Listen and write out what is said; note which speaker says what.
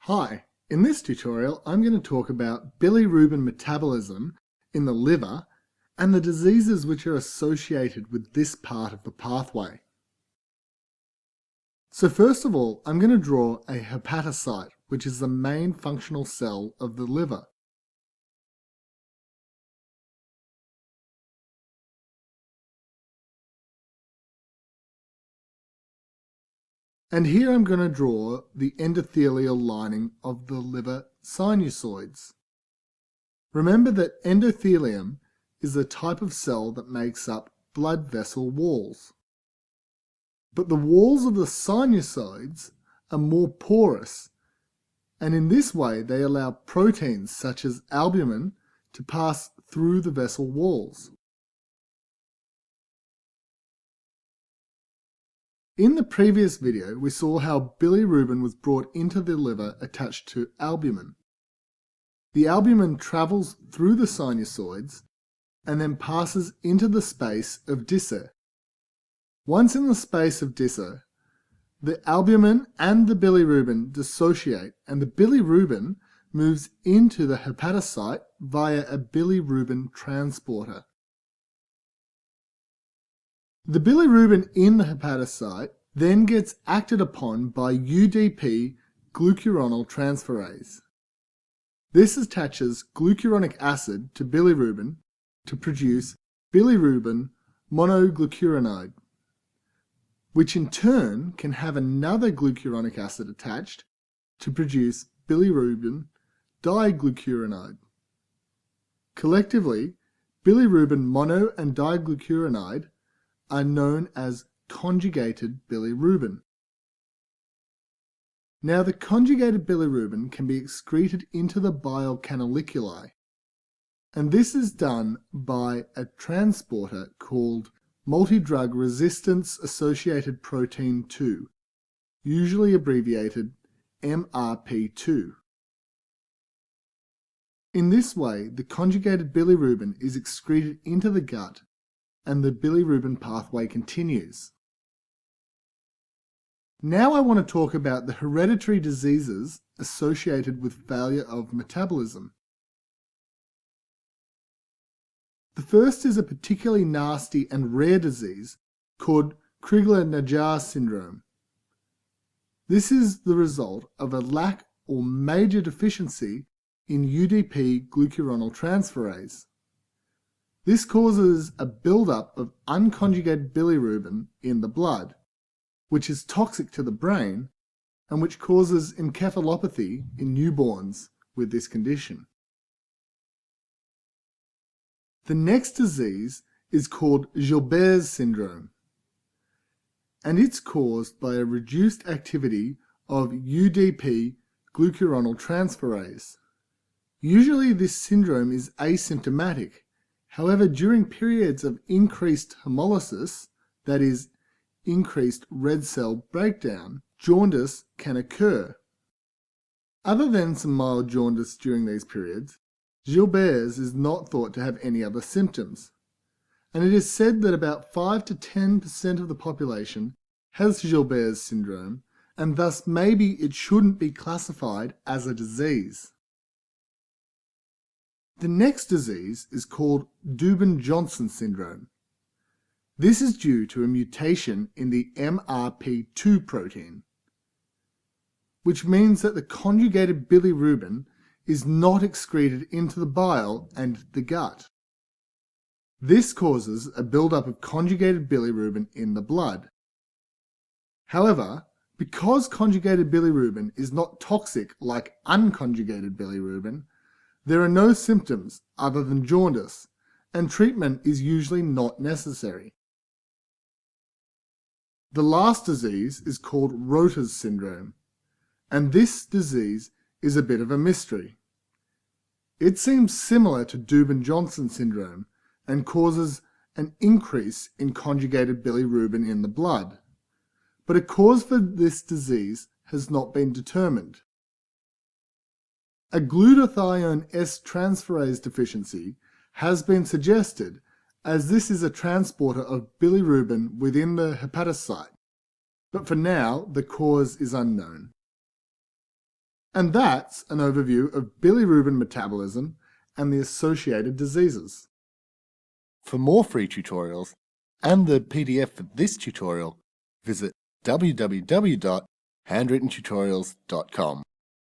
Speaker 1: Hi, in this tutorial I'm going to talk about bilirubin metabolism in the liver and the diseases which are associated with this part of the pathway. So first of all, I'm going to draw a hepatocyte, which is the main functional cell of the liver. And here I'm going to draw the endothelial lining of the liver sinusoids. Remember that endothelium is the type of cell that makes up blood vessel walls. But the walls of the sinusoids are more porous, and in this way they allow proteins such as albumin to pass through the vessel walls. In the previous video, we saw how bilirubin was brought into the liver attached to albumin. The albumin travels through the sinusoids and then passes into the space of Disser. Once in the space of Disser, the albumin and the bilirubin dissociate, and the bilirubin moves into the hepatocyte via a bilirubin transporter. The bilirubin in the hepatocyte then gets acted upon by UDP glucuronal transferase. This attaches glucuronic acid to bilirubin to produce bilirubin monoglucuronide, which in turn can have another glucuronic acid attached to produce bilirubin diglucuronide. Collectively, bilirubin mono and diglucuronide are known as conjugated bilirubin. Now, the conjugated bilirubin can be excreted into the bile canaliculi, and this is done by a transporter called multidrug resistance associated protein 2, usually abbreviated MRP2. In this way, the conjugated bilirubin is excreted into the gut and the bilirubin pathway continues. Now I want to talk about the hereditary diseases associated with failure of metabolism. The first is a particularly nasty and rare disease called Crigler-Najjar syndrome. This is the result of a lack or major deficiency in UDP glucuronal transferase. This causes a buildup of unconjugated bilirubin in the blood, which is toxic to the brain and which causes encephalopathy in newborns with this condition. The next disease is called Gilbert's syndrome, and it's caused by a reduced activity of UDP glucuronal transferase. Usually this syndrome is asymptomatic. However, during periods of increased hemolysis, that is, increased red cell breakdown, jaundice can occur. Other than some mild jaundice during these periods, Gilbert's is not thought to have any other symptoms, and it is said that about 5 to 10% of the population has Gilbert's syndrome, and thus maybe it shouldn't be classified as a disease. The next disease is called Dubin-Johnson syndrome. This is due to a mutation in the MRP2 protein, which means that the conjugated bilirubin is not excreted into the bile and the gut. This causes a buildup of conjugated bilirubin in the blood. However, because conjugated bilirubin is not toxic like unconjugated bilirubin, there are no symptoms other than jaundice, and treatment is usually not necessary. The last disease is called Rota's syndrome, and this disease is a bit of a mystery. It seems similar to Dubin-Johnson syndrome and causes an increase in conjugated bilirubin in the blood, but a cause for this disease has not been determined. A glutathione S transferase deficiency has been suggested, as this is a transporter of bilirubin within the hepatocyte, but for now the cause is unknown. And that's an overview of bilirubin metabolism and the associated diseases. For more free tutorials and the PDF for this tutorial, visit www.handwrittentutorials.com.